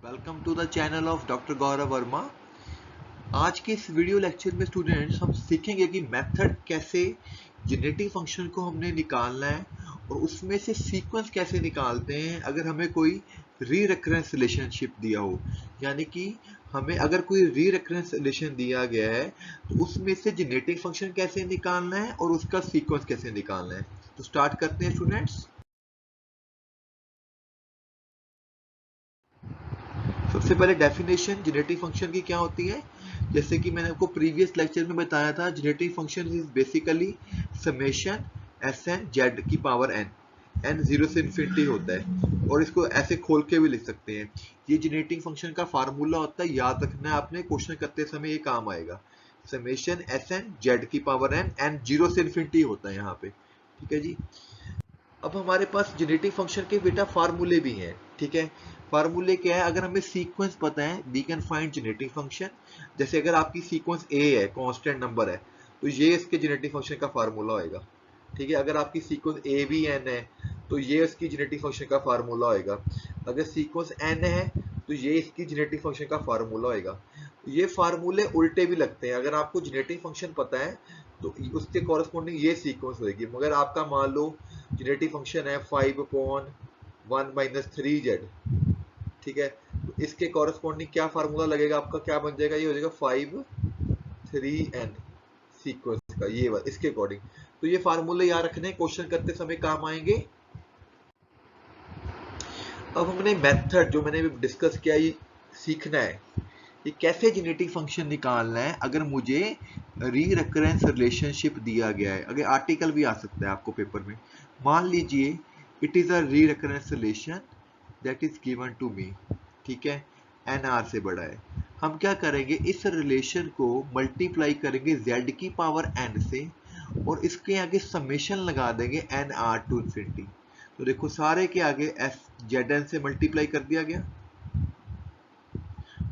Welcome to the channel of doctor Gaurav Verma. आज के इस वीडियो लेक्चर में स्टूडेंट्स हम सीखेंगे कि मेथड कैसे जेनेटिक फंक्शन को हमने निकालना है और उसमें से सीक्वेंस कैसे निकालते हैं अगर हमें कोई री रेकरेंस रिलेशनशिप दिया हो। यानी कि हमें अगर कोई री रेकरेंस रिलेशन दिया गया है तो उसमें से जेनेटिक फंक्शन कैसे निकालना है और उसका सीक्वेंस कैसे निकालना है। तो स्टार्ट करते हैं स्टूडेंट्स। सबसे पहले डेफिनेशन जेनेटिक फंक्शन की क्या होती है। जैसे कि मैंने आपको प्रीवियस लेक्चर में बताया था, genetic function is basically summation S N Z की पावर एन। एन जीरो से इन्फिनिटी होता है और इसको ऐसे खोल के भी लिख सकते हैं। ये जेनेटिक फंक्शन का फार्मूला होता है, याद रखना है आपने, क्वेश्चन करते समय ये काम आएगा। समेशन एस एन जेड की पावर एन, एन जीरो से इन्फिनिटी होता है यहाँ पे। ठीक है जी। अब हमारे पास जेनेटिक फंक्शन के बेटा फार्मूले भी हैं। ठीक है, फार्मूले क्या है, अगर हमें सीक्वेंस पता है we can find genetic function. जैसे अगर आपकी सीक्वेंस ए है, कांस्टेंट नंबर है, तो ये इसके जेनेटिक फंक्शन का फार्मूला होएगा। ठीक है, अगर आपकी सीक्वेंस ए बी एन है तो ये इसकी जेनेटिक फंक्शन का फार्मूला होएगा। अगर सीक्वेंस एन है तो ये इसकी जेनेटिक फंक्शन का फार्मूला होएगा। ये फार्मूले उल्टे भी लगते हैं। अगर आपको जेनेटिक फंक्शन पता है तो उसके कॉरेस्पॉन्डिंग ये सीक्वेंस होगी। मगर आपका मान लो जेनेटिक फंक्शन है 5/1 - 3z। ठीक है, तो इसके कॉरेस्पॉन्डिंग क्या फार्मूला लगेगा आपका, क्या बन जाएगा, ये हो जाएगा 5/3n सीक्वेंस का, ये इसके अकॉर्डिंग। तो ये फार्मूले याद रखने, क्वेश्चन करते समय काम आएंगे। अब हमने मेथड जो मैंने डिस्कस किया ये सीखना है, ये कैसे जेनेटिक फंक्शन निकालना है अगर मुझे री रेकरेंस रिलेशनशिप दिया गया है। अगर आर्टिकल भी आ सकता है आपको पेपर में। मान लीजिए it is a re recurrence relation that is given to me. ठीक है, एन आर से बड़ा है। हम क्या करेंगे, इस रिलेशन को मल्टीप्लाई करेंगे जेड की पावर एन से और इसके आगे समेशन लगा देंगे एन आर टू इन्फिनिटी। तो देखो सारे के आगे एस जेड एन से मल्टीप्लाई कर दिया गया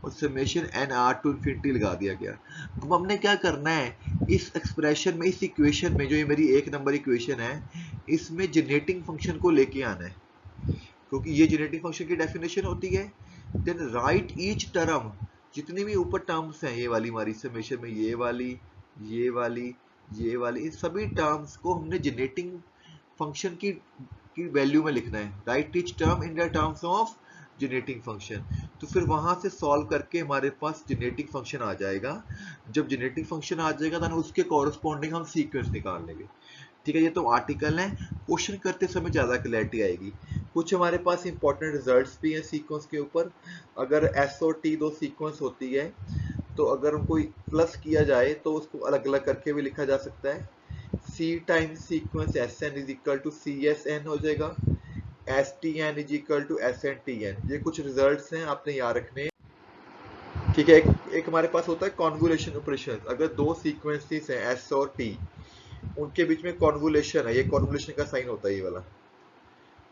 और summation n r to infinity लगा दिया गया। अब हमने क्या करना है, इस एक्सप्रेशन में, इस इक्वेशन में, जो ये मेरी 1 नंबर इक्वेशन है, इसमें जेनेटिक फंक्शन को लेके आना है, क्योंकि ये जेनेटिक फंक्शन की डेफिनेशन होती है। देन राइट ईच टर्म, जितनी भी ऊपर टर्म्स हैं, ये वाली हमारी समेशन में, ये वाली, ये वाली, ये वाली, इन सभी टर्म्स को हमने जेनेटिक फंक्शन की वैल्यू में लिखना है। Right each term in the terms of genetic function. तो फिर वहां से सॉल्व करके हमारे पास जेनेटिक फंक्शन आ जाएगा। जब जेनेटिक फंक्शन आ जाएगा तो उसके कॉरेस्पॉन्डिंग हम सीक्वेंस निकाल लेंगे। ठीक है, ये तो आर्टिकल है, क्वेश्चन करते समय ज्यादा क्लैरिटी आएगी। कुछ हमारे पास इंपॉर्टेंट रिजल्ट्स भी हैं सीक्वेंस के ऊपर। अगर एस और टी दो सीक्वेंस होती है तो अगर उनको प्लस किया जाए तो उसको अलग अलग करके भी लिखा जा सकता है। C times sequence s n is equal to c s n हो जाएगा। S t n is equal to s n t n. ये कुछ रिजल्ट्स हैं, आपने याद रखने। ठीक है, एक हमारे पास होता है कॉन्वोल्यूशन ऑपरेशन। अगर दो सीक्वेंसेस हैं एस और टी, उनके बीच में कॉन्वोल्यूशन है, ये कॉन्वोल्यूशन का साइन होता है ये वाला।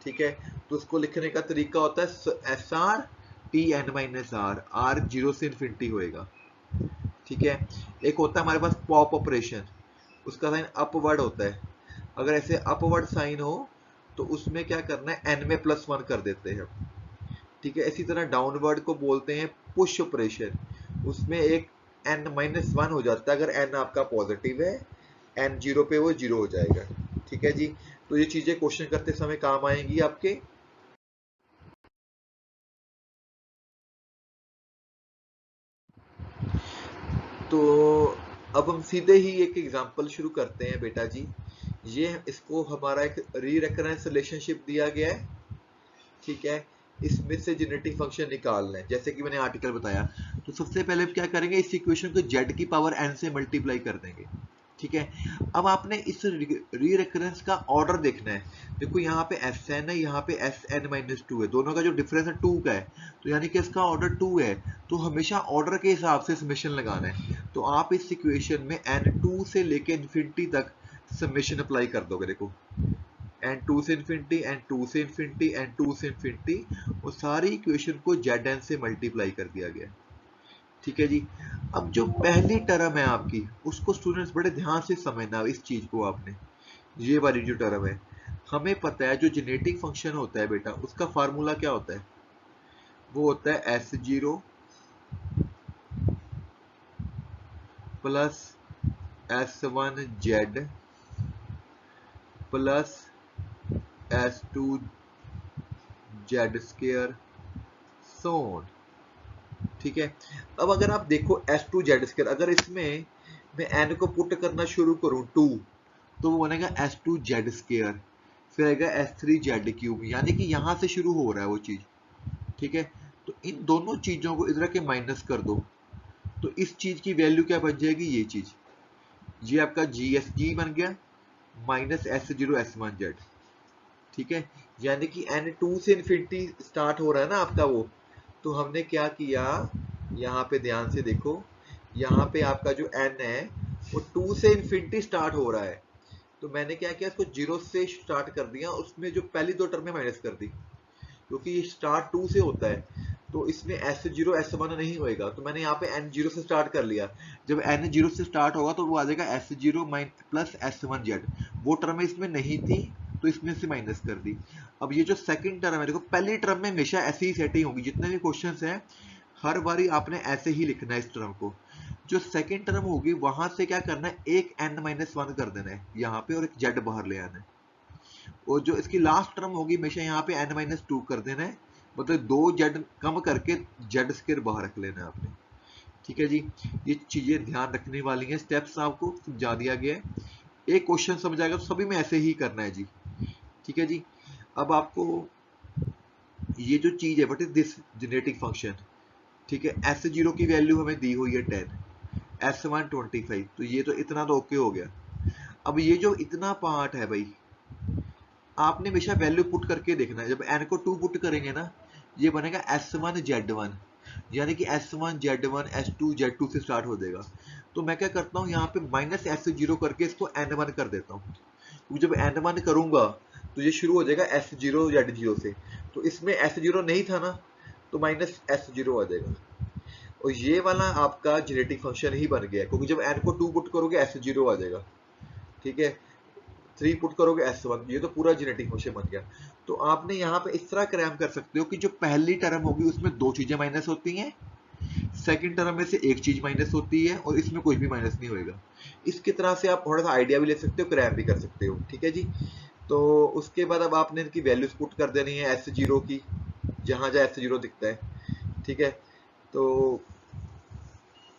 ठीक है, तो उसको लिखने का तरीका होता है s r t n minus r, r zero से इन्फिनिटी होएगा। ठीक है, एक होता है हमारे पास पॉप ऑपरेशन, उसका साइन अपवर्ड होता है। अगर ऐसे अपवर्ड साइन हो तो उसमें क्या करना है, एन में +1 कर देते हैं। ठीक है, इसी तरह डाउनवर्ड को बोलते हैं पुश ऑपरेशन, उसमें एक n-1 हो जाता है। अगर n आपका पॉजिटिव है, n जीरो पे वो जीरो हो जाएगा। ठीक है जी, तो ये चीजें क्वेश्चन करते समय काम आएंगी आपके। तो अब हम सीधे ही एक एग्जांपल शुरू करते हैं बेटा जी। ये इसको हमारा एक री रेकरेंस रिलेशनशिप दिया गया है। ठीक है, इसमें से जेनेटिक फंक्शन निकालना है जैसे कि मैंने आर्टिकल बताया। तो सबसे पहले क्या करेंगे, इस इक्वेशन को जेड की पावर एन से मल्टीप्लाई कर देंगे। ठीक है, अब आपने इस री रेकरेंस का ऑर्डर देखना है। देखो यहाँ पे एस एन है, यहाँ पे एस एन माइनस टू है, दोनों का जो डिफरेंस है 2 का है, तो यानी कि इसका ऑर्डर 2 है। तो हमेशा ऑर्डर के हिसाब से समेशन लगाना है। तो आप इस इक्वेशन में एन 2 से लेके इन्फिनिटी तक समेशन अप्लाई कर दोगे। देखो एन 2 से इन्फिनिटी, एन 2 से इन्फिनिटी, एन 2 से इन्फिनिटी, और सारी इक्वेशन को जेड एन से मल्टीप्लाई कर दिया गया। ठीक है जी। अब जो पहली टर्म है आपकी, उसको स्टूडेंट्स बड़े ध्यान से समझना इस चीज को आपने। ये वाली जो टर्म है, हमें पता है जो जेनेटिक फंक्शन होता है बेटा, उसका फार्मूला क्या होता है। वो होता है S0 plus S1Z plus S2Z square so on. ठीक है। अब अगर आप देखो S2Z स्क्वायर, अगर इसमें मैं n को पुट करना शुरू करूं 2, तो वो बनेगा S2Z स्क्वायर, फिर आएगा S3Z क्यूब, यानी कि यहां से शुरू हो रहा है वो चीज। ठीक है। तो इन दोनों चीजों को इधर के माइनस कर दो, तो इस चीज की वैल्यू क्या बन जाएगी, ये चीज, ये आपका GSG बन गया माइनस S0 S1Z। ठीक है। यानी कि n2 से इन्फिनिटी स्टार्ट हो रहा है ना आपका वो, तो हमने क्या किया, यहाँ पे ध्यान से देखो, यहाँ पे आपका जो n है वो 2 से इन्फिनिटी स्टार्ट हो रहा है, तो मैंने क्या किया, इसको 0 से स्टार्ट कर दिया, उसमें जो पहली दो टर्में माइनस कर दी, क्योंकि स्टार्ट 2 से होता है, तो इसमें S0 S1 नहीं होएगा, तो मैंने यहाँ पे n 0 से स्टार्ट कर लिया। जब n 0 से स्टार्ट होगा तो वो आ जाएगा S0 प्लस S1Z, वो टर्म इसमें नहीं थी तो इसमें से माइनस कर दी। अब ये जो सेकंड टर्म है, देखो पहली टर्म में हमेशा ऐसी ही सेटिंग होगी, जितने भी क्वेश्चंस हैं हर बारी आपने ऐसे ही लिखना है इस टर्म को। जो सेकंड टर्म होगी वहां से क्या करना है, एक n-1 कर देना है यहाँ पे और एक z बाहर ले आना है, और जो इसकी लास्ट टर्म होगी हमेशा यहाँ पे n-2 कर देना है, मतलब 2z कम करके z स्क्वायर बाहर रख लेना है आपने। ठीक है जी, ये चीजें ध्यान रखने वाली हैं, स्टेप्स आपको समझा दिया गया है। एक क्वेश्चन समझ आएगा तो सभी में ऐसे ही करना है जी। ठीक है जी। अब आपको ये जो चीज है, what is this generating function. ठीक है। S0 की वैल्यू हमें दी हुई है 10, S1 25, तो ये तो इतना तो ओके हो गया। अब ये जो इतना पार्ट है भाई, आपने हमेशा वैल्यू पुट करके देखना है। जब n को 2 पुट करेंगे ना, ये बनेगा S1Z1, यानी कि S1Z1 S2Z2 से स्टार्ट हो जाएगा। तो मैं क्या करता हूँ, यहाँ पे माइनस S0 करके इसको n1 कर देता हूँ, क्योंकि जब n1 करूंगा तो ये शुरू हो जाएगा S0Z0 से, तो इसमें S0 नहीं था ना, तो माइनस S0 आ जाएगा, और ये वाला आपका जेनेटिक फंक्शन ही बन गया, क्योंकि जब n को 2 पुट करोगे S0 आ जाएगा। ठीक है। 3 पुट करोगे S1, ये तो पूरा जेनेटिक फंक्शन बन गया। तो आपने यहाँ पे इस तरह क्रैम कर सकते हो कि जो पहली टर्म होगी उसमें दो चीजें माइनस होती हैं, सेकंड टर्म में से एक चीज माइनस होती है, और इसमें कोई भी माइनस नहीं होएगा। इसकी तरह से आप थोड़ा सा आइडिया भी ले सकते हो, क्रैम भी कर सकते हो। ठीक है जी। तो उसके बाद अब आपने इनकी वैल्यूज पुट कर देनी है S0 की, जहां जहां S0 दिखता है। ठीक है। तो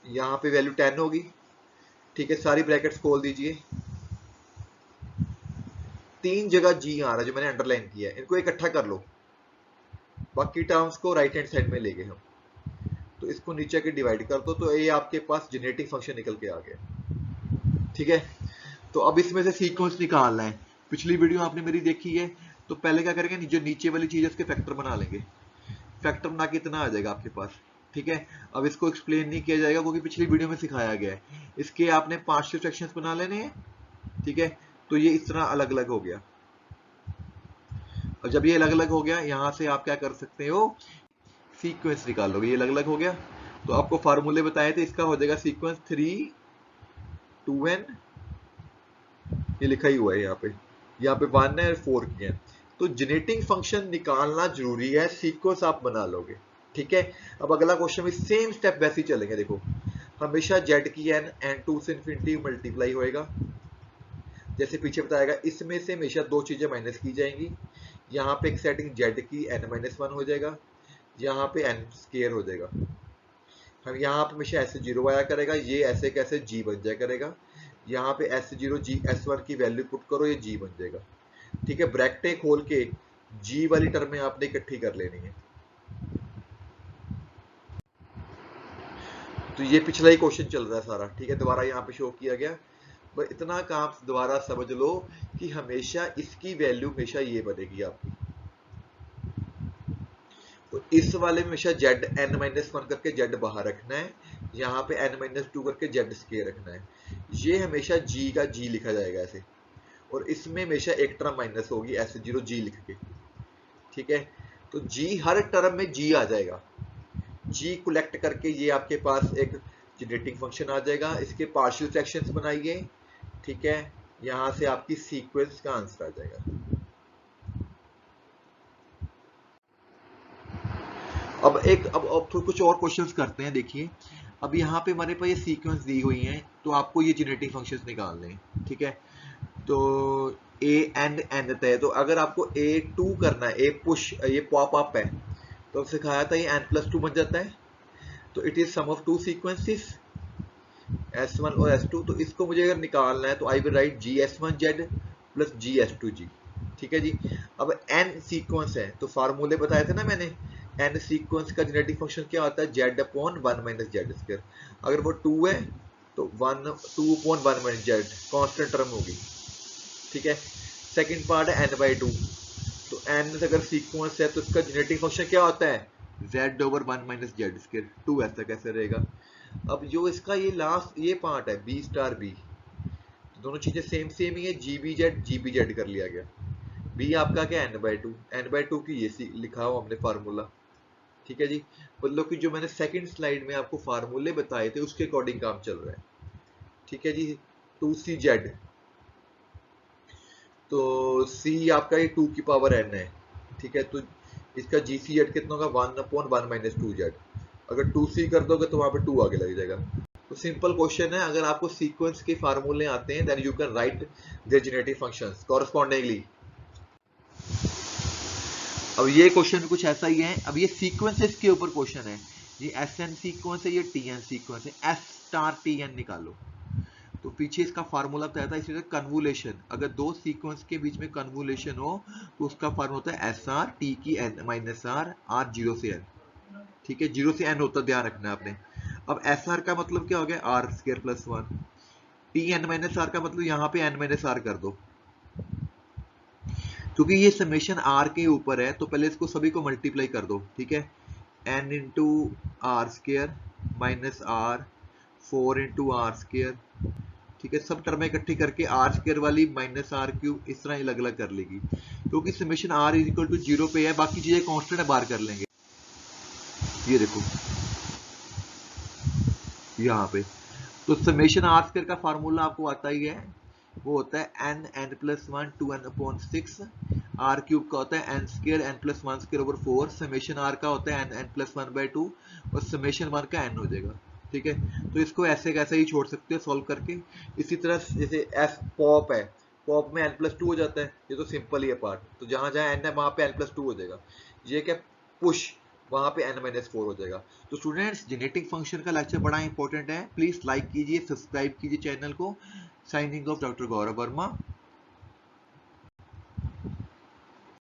यहाँ पे वैल्यू 10 होगी। ठीक है। सारी ब्रैकेट्स खोल दीजिए, 3 जगह जी आ रहा है जो मैंने अंडरलाइन किया है, इनको इकट्ठा कर लो, बाकी टर्म्स को राइट हैंड साइड में ले गए हम, तो इसको नीचे के डिवाइड कर दो, तो ये आपके पास जेनेटिक फंक्शन निकल के आ गया। ठीक है। तो अब इसमें से सीक्वेंस निकालना है। पिछली वीडियो आपने मेरी देखी है, तो पहले क्या करेंगे, जो नीचे वाली चीज है उसके फैक्टर बना लेंगे, फैक्टर बना के इतना आ जाएगा आपके पास। ठीक है। अब इसको एक्सप्लेन नहीं किया जाएगा क्योंकि पिछली वीडियो में सिखाया गया है। इसके आपने पार्शियल फ्रैक्शंस बना लेने हैं। ठीक है। तो ये इस तरह अलग अलग हो गया। और जब ये अलग अलग हो गया, यहां से आप क्या कर सकते हो, सीक्वेंस निकालोगे। ये अलग अलग हो गया, तो आपको फार्मूले बताए थे, इसका हो जाएगा सीक्वेंस 3 2n, ये लिखा ही हुआ है यहाँ पे 1 है और 4 की है। तो जेनेटिक फंक्शन निकालना जरूरी है, सीक्वेंस आप बना लोगे। ठीक है। अब अगला क्वेश्चन में सेम स्टेप वैसे ही चलेंगे। देखो, हमेशा z की n n2 से इन्फिनिटी मल्टीप्लाई होएगा, जैसे पीछे बताएगा, इसमें से हमेशा दो चीजें माइनस की जाएंगी। यहाँ पे एक सेटिंग z की n-1 हो जाएगा, यहाँ पे n स्केयर हो जाएगा। हम यहाँ पे हमेशा S0 आया करेगा, ये ऐसे कैसे g बन जाया करेगा। यहाँ पे S0 g S1 की वैल्यू पुट करो, ये g बन जाएगा। ठीक है। ब्रैकेटें खोल के g वाली टर्म में आपने इकट्ठी कर लेनी है। तो ये पिछला ही क्वेश्चन चल रहा है सारा। ठीक है। दोबारा यहाँ पे शो किया गया, पर इतना काम दोबारा समझ लो कि हमेशा इसकी वैल्यू हमेशा ये बनेगी आपकी। तो इस वाले में हमेशा z n-1 करके z बाहर रखना है, यहाँ पे n-2 करके z स्क्वायर रखना है। ये हमेशा g का g लिखा जाएगा ऐसे, और इसमें हमेशा एक टर्म माइनस होगी S0 g लिख के। ठीक है। तो g हर टर्म में g आ जाएगा, g कलेक्ट करके ये आपके पास एक जनरेटिंग फंक्शन आ जाएगा। इसके पार्शियल फ्रैक्शंस बनाइए। ठीक है। यहां से आपकी सीक्वेंस का आंसर आ जाएगा। अब कुछ और क्वेश्चंस करते हैं। देखिए अब यहाँ पे हमारे पास ये सीक्वेंस दी हुई हैं, तो आपको ये जेनेरेटिंग फंक्शंस निकालने हैं, ठीक है। तो ए एंड एन देता है, तो अगर आपको ए टू करना है, ए पुश, ये पॉप अप है, तो सिखाया था ये एन प्लस टू बन जाता है। तो it is sum of two sequences S1 और S2। तो इसको मुझे अगर निकालना है तो I will write GS1Z plus GS2G, ठीक है जी। अब n सीक्वेंस है, तो फार्मूले बताए थे ना मैंने, n सीक्वेंस का जेनेटिक फंक्शन क्या होता है, Z upon 1 minus Z square. अगर वो 2 है तो 2 upon 1 minus Z constant term होगी, ठीक है। सेकेंड पार्ट है n/2, तो n अगर सीक्वेंस है तो इसका जेनेटिक फंक्शन क्या होता है, Z over 1 minus Z square. 2 ऐसा कैसे रहेगा। अब जो इसका ये लास्ट ये पार्ट है B स्टार B, दोनों चीजें सेम सेम ही है, GBZ कर लिया गया। B आपका क्या n/2 की ये लिखा हुआ हमने फार्मूला, ठीक है जी। मतलब कि जो मैंने सेकंड स्लाइड में आपको फार्मूले बताए थे उसके अकॉर्डिंग काम चल रहा है, ठीक है जी। 2CZ, तो C आपका ये 2 की पावर n है, ठीक है। तो इसका GCZ कितना होगा, 1 अपॉन 1 माइनस 2Z। अगर 2C कर दोगे तो वहां पे 2 आगे लग जाएगा। तो सिंपल क्वेश्चन है, अगर आपको सीक्वेंस के फार्मूले आते हैं then you can write there generative functions correspondingly. अब ये क्वेश्चन कुछ ऐसा ही है। अब ये सीक्वेंसेस के ऊपर क्वेश्चन है, ये SN सीक्वेंस है, ये TN सीक्वेंस है, S स्टार TN निकालो। तो पीछे इसका फार्मूला बताया था, इसी कन्वोलेशन, अगर दो सीक्वेंस के बीच में कन्वोलेशन हो तो उसका फार्मूला होता है SR T की N माइनस R, R 0 से N, ठीक है। 0 से N होता है, ध्यान रखना है आपने। अब SR का मतलब क्या हो गया, R square plus 1। TN minus R का मतलब यहाँ पे N माइनस R कर दो, क्योंकि ये समेशन R के ऊपर है तो पहले इसको सभी को मल्टीप्लाई कर दो, ठीक है। N into r square minus R 4 into r square, ठीक है। सब टर्में इकट्ठी करके आर स्क्वायर वाली माइनस आर क्यूब इस तरह अलग अलग कर लेगी, क्योंकि summation r is equal to 0 पे है, बाकी चीजें कांस्टेंट है, बाहर कर लेंगे। ये देखो यहाँ पे, तो समेशन आर स्क्वायर का फार्मूला आपको आता ही है, वो होता है n plus 1 2n upon 6। R cube का होता है n square n plus 1 square over 4। Summation r का होता है n प्लस 1/2 और समेशन 1 का n हो जाएगा, ठीक है। तो इसको ऐसे कैसे ही छोड़ सकते हो सॉल्व करके। इसी तरह जैसे एफ पॉप है, पॉप में n प्लस 2 हो जाता है, ये तो सिंपल ही है पार्ट, तो जहां जहां n है वहां पे n प्लस 2 हो जाएगा। ये क्या पुश, वहां पे n-4 हो जाएगा। तो स्टूडेंट्स जेनेटिक फंक्शन का लेक्चर बड़ा इंपॉर्टेंट है, प्लीज लाइक कीजिए, सब्सक्राइब कीजिए चैनल को। Signing off doctor Gaurav Verma.